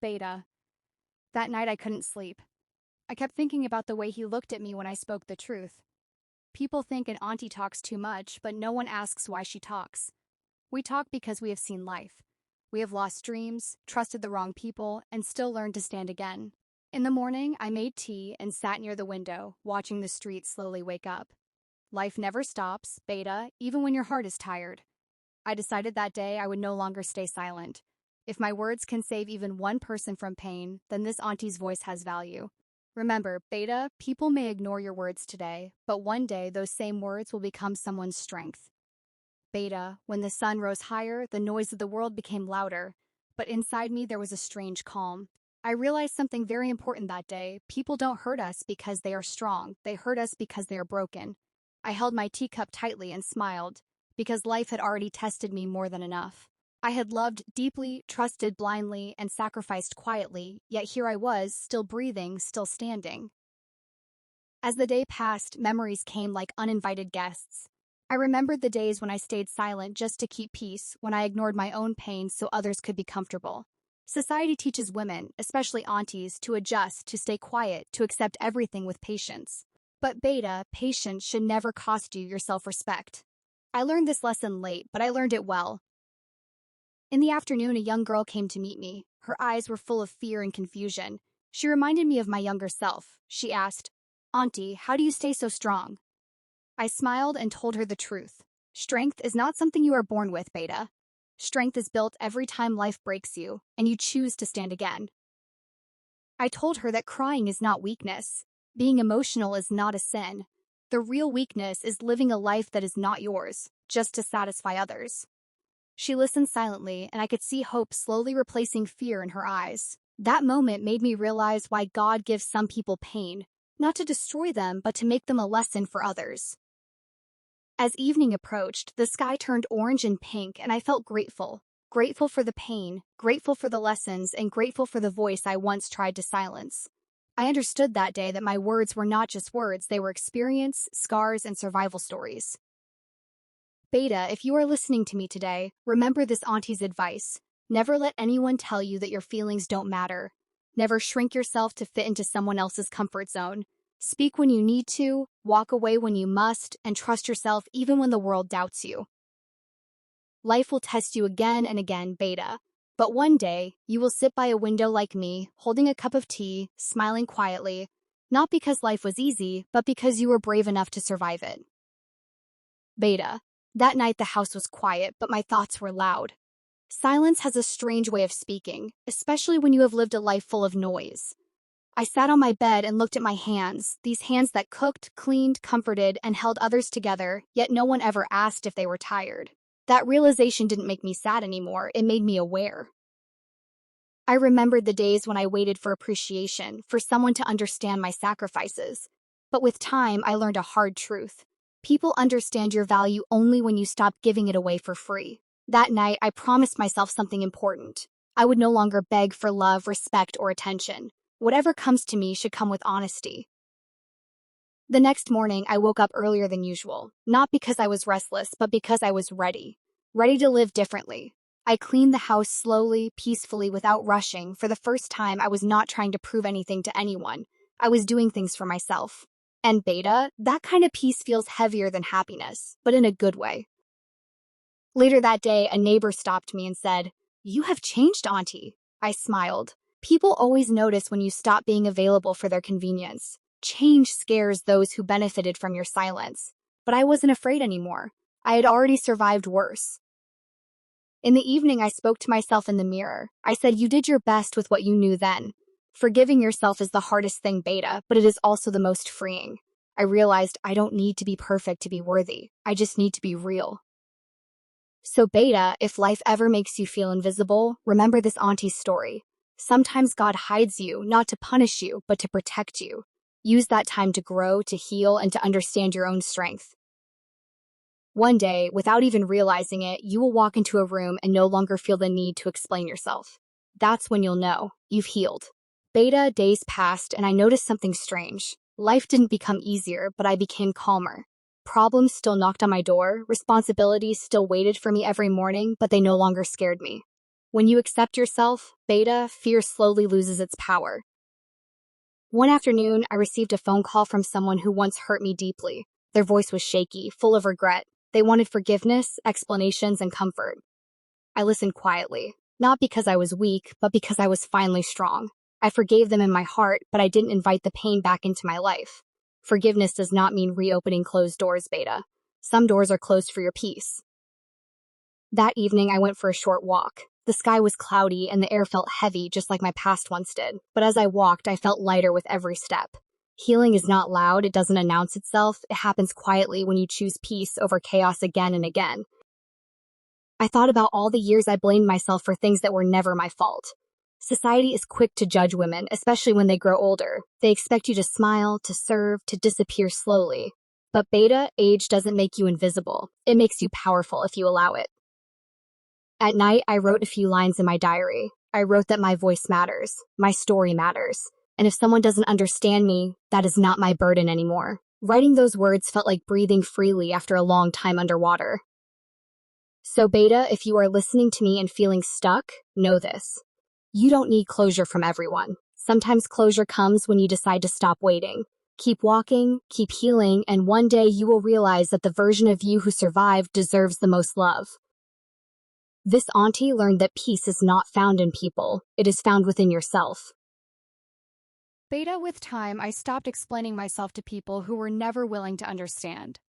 Beta. That night I couldn't sleep. I kept thinking about the way he looked at me when I spoke the truth. People think an auntie talks too much, but no one asks why she talks. We talk because we have seen life. We have lost dreams, trusted the wrong people, and still learned to stand again. In the morning, I made tea and sat near the window, watching the street slowly wake up. Life never stops, Beta, even when your heart is tired. I decided that day I would no longer stay silent. If my words can save even one person from pain, then this auntie's voice has value. Remember, Beta, people may ignore your words today, but one day those same words will become someone's strength. Beta, when the sun rose higher, the noise of the world became louder, but inside me there was a strange calm. I realized something very important that day. People don't hurt us because they are strong. They hurt us because they are broken. I held my teacup tightly and smiled, because life had already tested me more than enough. I had loved deeply, trusted blindly, and sacrificed quietly, yet here I was, still breathing, still standing. As the day passed, memories came like uninvited guests. I remembered the days when I stayed silent just to keep peace, when I ignored my own pain so others could be comfortable. Society teaches women, especially aunties, to adjust, to stay quiet, to accept everything with patience. But Beta, patience should never cost you your self-respect. I learned this lesson late, but I learned it well. In the afternoon, a young girl came to meet me. Her eyes were full of fear and confusion. She reminded me of my younger self. She asked, "Auntie, how do you stay so strong?" I smiled and told her the truth. Strength is not something you are born with, Beta. Strength is built every time life breaks you, and you choose to stand again. I told her that crying is not weakness. Being emotional is not a sin. The real weakness is living a life that is not yours, just to satisfy others. She listened silently, and I could see hope slowly replacing fear in her eyes. That moment made me realize why God gives some people pain, not to destroy them, but to make them a lesson for others. As evening approached, the sky turned orange and pink, and I felt grateful. Grateful for the pain, grateful for the lessons, and grateful for the voice I once tried to silence. I understood that day that my words were not just words, they were experience, scars, and survival stories. Beta, if you are listening to me today, remember this auntie's advice. Never let anyone tell you that your feelings don't matter. Never shrink yourself to fit into someone else's comfort zone. Speak when you need to, walk away when you must, and trust yourself even when the world doubts you. Life will test you again and again, Beta. But one day, you will sit by a window like me, holding a cup of tea, smiling quietly, not because life was easy, but because you were brave enough to survive it. Beta. That night the house was quiet, but my thoughts were loud. Silence has a strange way of speaking, especially when you have lived a life full of noise. I sat on my bed and looked at my hands, these hands that cooked, cleaned, comforted, and held others together, yet no one ever asked if they were tired. That realization didn't make me sad anymore, it made me aware. I remembered the days when I waited for appreciation, for someone to understand my sacrifices. But with time, I learned a hard truth. People understand your value only when you stop giving it away for free. That night, I promised myself something important. I would no longer beg for love, respect, or attention. Whatever comes to me should come with honesty. The next morning, I woke up earlier than usual, not because I was restless, but because I was ready. Ready to live differently. I cleaned the house slowly, peacefully, without rushing. For the first time, I was not trying to prove anything to anyone. I was doing things for myself. And Beta, that kind of peace feels heavier than happiness, but in a good way. Later that day, a neighbor stopped me and said, "You have changed, Auntie." I smiled. People always notice when you stop being available for their convenience. Change scares those who benefited from your silence. But I wasn't afraid anymore. I had already survived worse. In the evening, I spoke to myself in the mirror. I said, "You did your best with what you knew then." Forgiving yourself is the hardest thing, Beta, but it is also the most freeing. I realized I don't need to be perfect to be worthy. I just need to be real. So Beta, if life ever makes you feel invisible, remember this auntie's story. Sometimes God hides you, not to punish you, but to protect you. Use that time to grow, to heal, and to understand your own strength. One day, without even realizing it, you will walk into a room and no longer feel the need to explain yourself. That's when you'll know you've healed. Beta, days passed, and I noticed something strange. Life didn't become easier, but I became calmer. Problems still knocked on my door, responsibilities still waited for me every morning, but they no longer scared me. When you accept yourself, beta, fear slowly loses its power. One afternoon, I received a phone call from someone who once hurt me deeply. Their voice was shaky, full of regret. They wanted forgiveness, explanations, and comfort. I listened quietly, not because I was weak, but because I was finally strong. I forgave them in my heart, but I didn't invite the pain back into my life. Forgiveness does not mean reopening closed doors, beta. Some doors are closed for your peace. That evening, I went for a short walk. The sky was cloudy and the air felt heavy, just like my past once did. But as I walked, I felt lighter with every step. Healing is not loud, it doesn't announce itself. It happens quietly when you choose peace over chaos again and again. I thought about all the years I blamed myself for things that were never my fault. Society is quick to judge women, especially when they grow older. They expect you to smile, to serve, to disappear slowly. But beta, age doesn't make you invisible. It makes you powerful if you allow it. At night, I wrote a few lines in my diary. I wrote that my voice matters, my story matters, and if someone doesn't understand me, that is not my burden anymore. Writing those words felt like breathing freely after a long time underwater. So beta, if you are listening to me and feeling stuck, know this. You don't need closure from everyone. Sometimes closure comes when you decide to stop waiting. Keep walking, keep healing, and one day you will realize that the version of you who survived deserves the most love. This auntie learned that peace is not found in people, it is found within yourself. Beta, with time, I stopped explaining myself to people who were never willing to understand.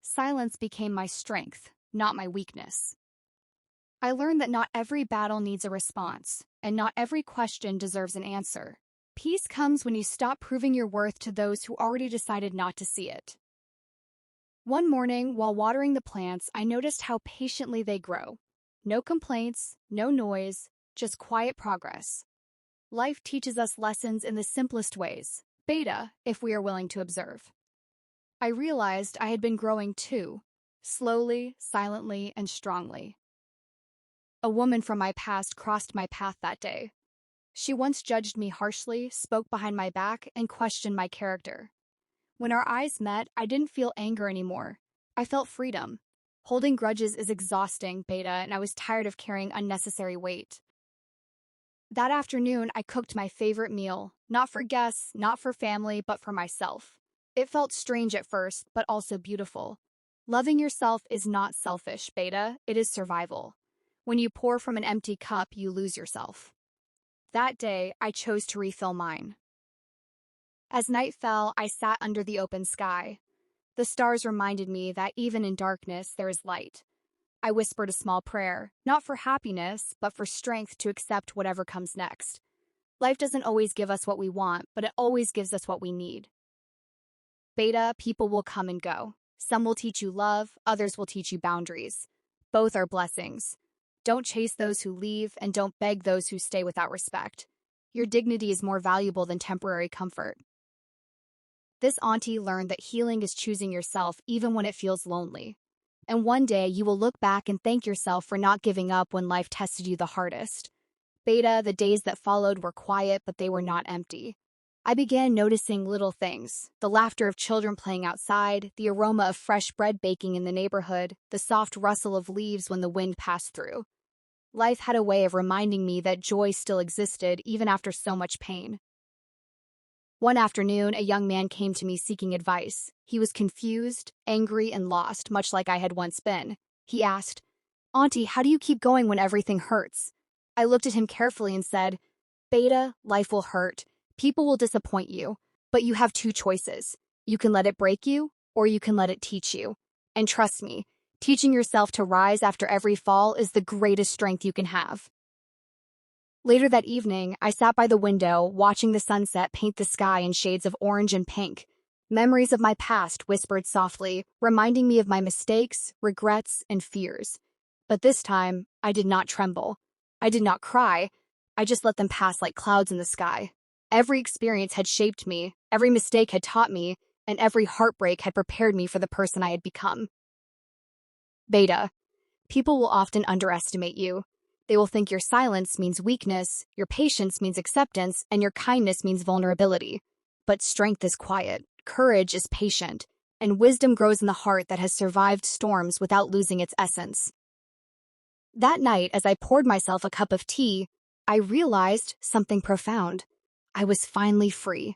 Silence became my strength, not my weakness. I learned that not every battle needs a response, and not every question deserves an answer. Peace comes when you stop proving your worth to those who already decided not to see it. One morning, while watering the plants, I noticed how patiently they grow. No complaints, no noise, just quiet progress. Life teaches us lessons in the simplest ways, beta, if we are willing to observe. I realized I had been growing too, slowly, silently, and strongly. A woman from my past crossed my path that day. She once judged me harshly, spoke behind my back, and questioned my character. When our eyes met, I didn't feel anger anymore. I felt freedom. Holding grudges is exhausting, beta, and I was tired of carrying unnecessary weight. That afternoon, I cooked my favorite meal, not for guests, not for family, but for myself. It felt strange at first, but also beautiful. Loving yourself is not selfish, beta, it is survival. When you pour from an empty cup, you lose yourself. That day, I chose to refill mine. As night fell, I sat under the open sky. The stars reminded me that even in darkness, there is light. I whispered a small prayer, not for happiness, but for strength to accept whatever comes next. Life doesn't always give us what we want, but it always gives us what we need. Beta, people will come and go. Some will teach you love, others will teach you boundaries. Both are blessings. Don't chase those who leave, and don't beg those who stay without respect. Your dignity is more valuable than temporary comfort. This auntie learned that healing is choosing yourself even when it feels lonely. And one day you will look back and thank yourself for not giving up when life tested you the hardest. Beta, the days that followed were quiet, but they were not empty. I began noticing little things: the laughter of children playing outside, the aroma of fresh bread baking in the neighborhood, the soft rustle of leaves when the wind passed through. Life had a way of reminding me that joy still existed even after so much pain. One afternoon, a young man came to me seeking advice. He was confused, angry, and lost, much like I had once been. He asked, "Auntie, how do you keep going when everything hurts?" I looked at him carefully and said, "Beta, life will hurt. People will disappoint you. But you have two choices. You can let it break you, or you can let it teach you. And trust me, teaching yourself to rise after every fall is the greatest strength you can have." Later that evening, I sat by the window, watching the sunset paint the sky in shades of orange and pink. Memories of my past whispered softly, reminding me of my mistakes, regrets, and fears. But this time, I did not tremble. I did not cry. I just let them pass like clouds in the sky. Every experience had shaped me, every mistake had taught me, and every heartbreak had prepared me for the person I had become. Beta, people will often underestimate you. They will think your silence means weakness, your patience means acceptance, and your kindness means vulnerability. But strength is quiet, courage is patient, and wisdom grows in the heart that has survived storms without losing its essence. That night, as I poured myself a cup of tea, I realized something profound. I was finally free.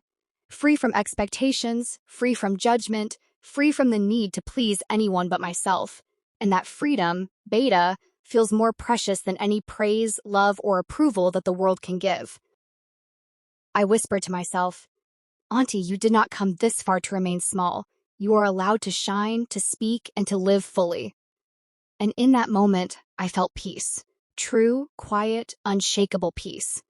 Free from expectations, free from judgment, free from the need to please anyone but myself. And that freedom, Beta, feels more precious than any praise, love, or approval that the world can give. I whispered to myself, Aunty, you did not come this far to remain small. You are allowed to shine, to speak, and to live fully. And in that moment, I felt peace. True, quiet, unshakable peace.